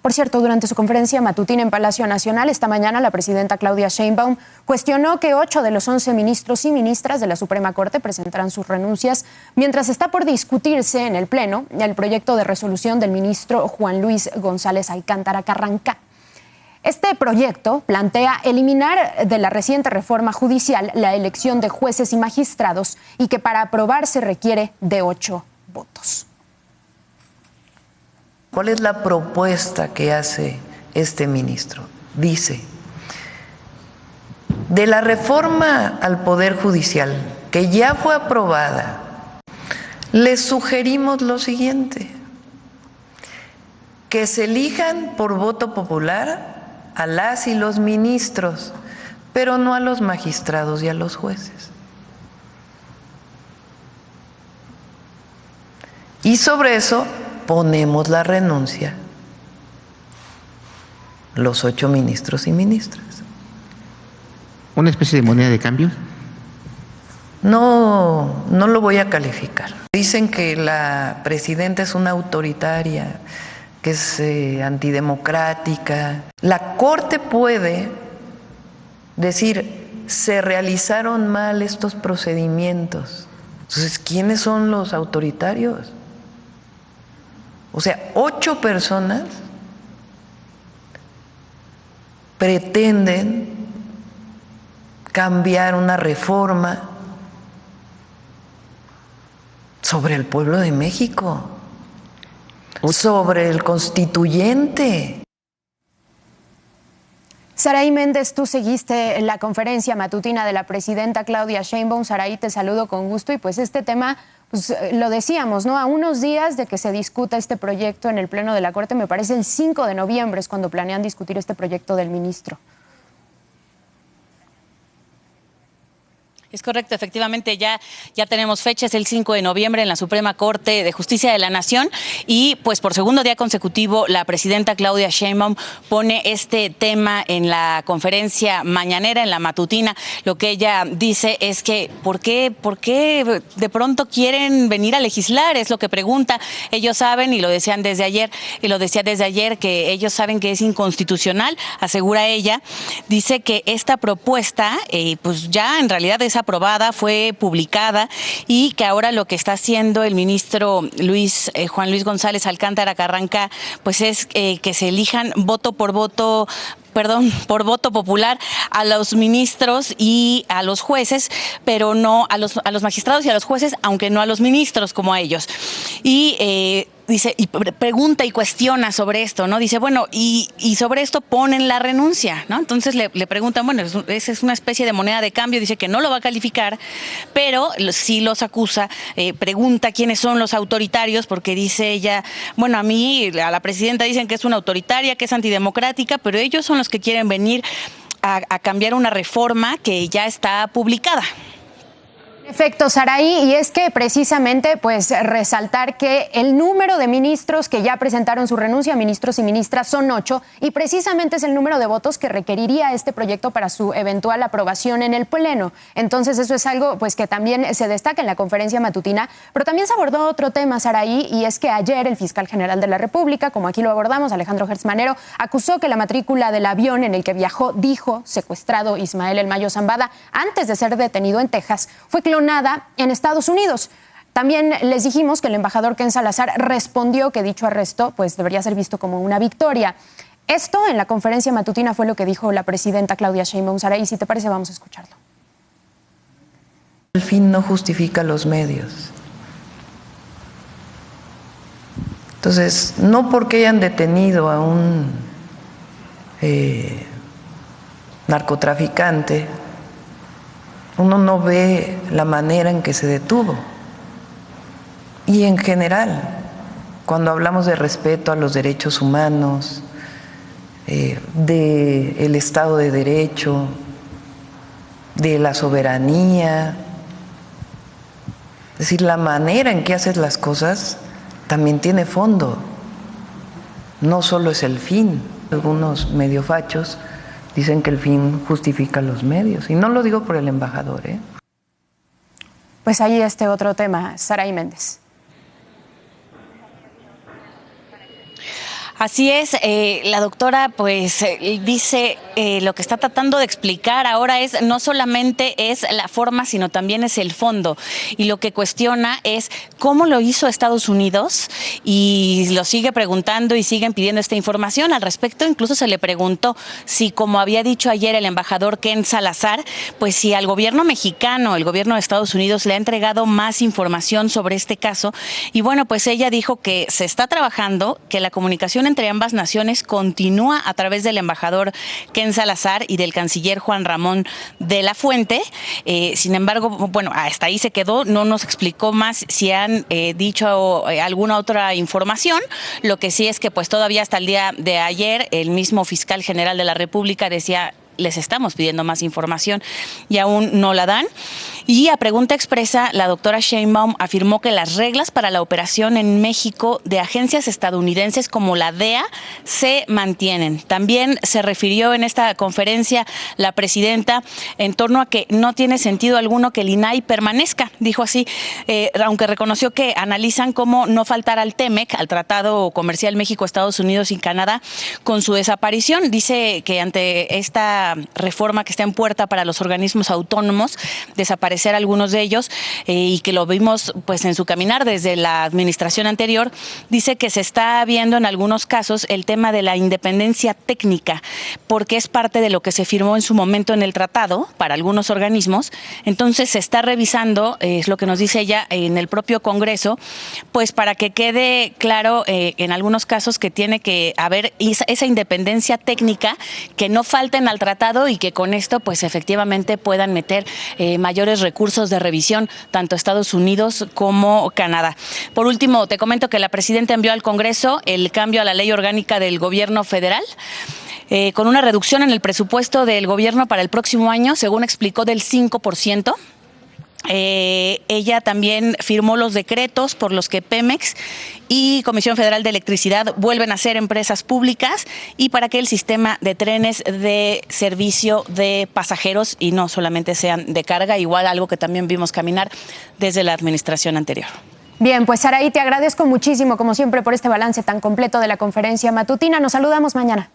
Por cierto, durante su conferencia matutina en Palacio Nacional esta mañana, la presidenta Claudia Sheinbaum cuestionó que 8 de los 11 ministros y ministras de la Suprema Corte presentarán sus renuncias, mientras está por discutirse en el Pleno el proyecto de resolución del ministro Juan Luis González Alcántara Carrancá. Este proyecto plantea eliminar de la reciente reforma judicial la elección de jueces y magistrados y que para aprobar se requiere de 8 votos. ¿Cuál es la propuesta que hace este ministro? Dice, de la reforma al Poder Judicial, que ya fue aprobada, les sugerimos lo siguiente: que se elijan por voto popular a las y los ministros, pero no a los magistrados y a los jueces. Y sobre eso ponemos la renuncia los 8 ministros y ministras. ¿Una especie de moneda de cambio? No lo voy a calificar. Dicen que la presidenta es una autoritaria, que es antidemocrática. La Corte puede decir, se realizaron mal estos procedimientos. Entonces, ¿quiénes son los autoritarios? O sea, 8 personas pretenden cambiar una reforma sobre el pueblo de México, sobre el constituyente. Saraí Méndez, tú seguiste la conferencia matutina de la presidenta Claudia Sheinbaum. Saraí, te saludo con gusto y pues este tema, pues lo decíamos, ¿no? A unos días de que se discuta este proyecto en el Pleno de la Corte, me parece el 5 de noviembre es cuando planean discutir este proyecto del ministro. Es correcto, efectivamente ya tenemos fechas, el 5 de noviembre en la Suprema Corte de Justicia de la Nación y pues por segundo día consecutivo la presidenta Claudia Sheinbaum pone este tema en la conferencia mañanera, en la matutina. Lo que ella dice es que ¿por qué de pronto quieren venir a legislar? Es lo que pregunta. Ellos saben, y lo decían desde ayer, que ellos saben que es inconstitucional, asegura ella. Dice que esta propuesta pues ya en realidad es aprobada, fue publicada y que ahora lo que está haciendo el ministro Juan Luis González Alcántara Carrancá pues es que se elijan por voto popular a los ministros y a los jueces, pero no a los magistrados y a los jueces, aunque no a los ministros como a ellos. Y dice, y pregunta y cuestiona sobre esto, ¿no? Dice, bueno, y sobre esto ponen la renuncia, ¿no? Entonces le preguntan, bueno, esa es una especie de moneda de cambio, dice que no lo va a calificar, pero sí los acusa, pregunta quiénes son los autoritarios, porque dice ella, bueno, a la presidenta dicen que es una autoritaria, que es antidemocrática, pero ellos son los que quieren venir a cambiar una reforma que ya está publicada. Perfecto, Saraí, y es que precisamente pues resaltar que el número de ministros que ya presentaron su renuncia, ministros y ministras, son 8 y precisamente es el número de votos que requeriría este proyecto para su eventual aprobación en el Pleno. Entonces eso es algo pues que también se destaca en la conferencia matutina, pero también se abordó otro tema, Saraí, y es que ayer el fiscal general de la República, como aquí lo abordamos, Alejandro Gertz Manero, acusó que la matrícula del avión en el que viajó, secuestrado Ismael El Mayo Zambada antes de ser detenido en Texas, fue clonada en Estados Unidos. También les dijimos que el embajador Ken Salazar respondió que dicho arresto pues debería ser visto como una victoria. Esto en la conferencia matutina fue lo que dijo la presidenta Claudia Sheinbaum. Saraí, si te parece, vamos a escucharlo. El fin no justifica los medios. Entonces, no porque hayan detenido a un narcotraficante, uno no ve la manera en que se detuvo. Y en general, cuando hablamos de respeto a los derechos humanos, del Estado de Derecho, de la soberanía, es decir, la manera en que haces las cosas también tiene fondo, no solo es el fin. Algunos mediofachos dicen que el fin justifica los medios, y no lo digo por el embajador, ¿eh? Pues ahí este otro tema, Saraí Méndez. Así es, la doctora pues dice lo que está tratando de explicar ahora es no solamente es la forma, sino también es el fondo. Y lo que cuestiona es cómo lo hizo Estados Unidos y lo sigue preguntando y siguen pidiendo esta información. Al respecto, incluso se le preguntó si, como había dicho ayer el embajador Ken Salazar, pues si al gobierno mexicano, el gobierno de Estados Unidos le ha entregado más información sobre este caso. Y bueno, pues ella dijo que se está trabajando, que la comunicación entre ambas naciones continúa a través del embajador Ken Salazar y del canciller Juan Ramón de la Fuente. Sin embargo, bueno, hasta ahí se quedó, no nos explicó más si han dicho alguna otra información. Lo que sí es que pues todavía hasta el día de ayer el mismo fiscal general de la República decía: les estamos pidiendo más información y aún no la dan. Y a pregunta expresa, la doctora Sheinbaum afirmó que las reglas para la operación en México de agencias estadounidenses como la DEA se mantienen. También se refirió en esta conferencia la presidenta en torno a que no tiene sentido alguno que el INAI permanezca, dijo así, aunque reconoció que analizan cómo no faltar al TEMEC, al Tratado Comercial México, Estados Unidos y Canadá, con su desaparición. Dice que ante esta reforma que está en puerta para los organismos autónomos, desaparecer algunos de ellos, y que lo vimos pues en su caminar desde la administración anterior, dice que se está viendo en algunos casos el tema de la independencia técnica, porque es parte de lo que se firmó en su momento en el tratado para algunos organismos. Entonces se está revisando, es lo que nos dice ella, en el propio Congreso, pues para que quede claro en algunos casos que tiene que haber esa independencia técnica, que no falten al tratado y que con esto pues efectivamente puedan meter mayores recursos de revisión tanto Estados Unidos como Canadá. Por último, te comento que la presidenta envió al Congreso el cambio a la ley orgánica del gobierno federal, con una reducción en el presupuesto del gobierno para el próximo año, según explicó, del 5%. Ella también firmó los decretos por los que Pemex y Comisión Federal de Electricidad vuelven a ser empresas públicas, y para que el sistema de trenes de servicio de pasajeros y no solamente sean de carga, igual algo que también vimos caminar desde la administración anterior. Bien, pues Saraí, te agradezco muchísimo, como siempre, por este balance tan completo de la conferencia matutina. Nos saludamos mañana.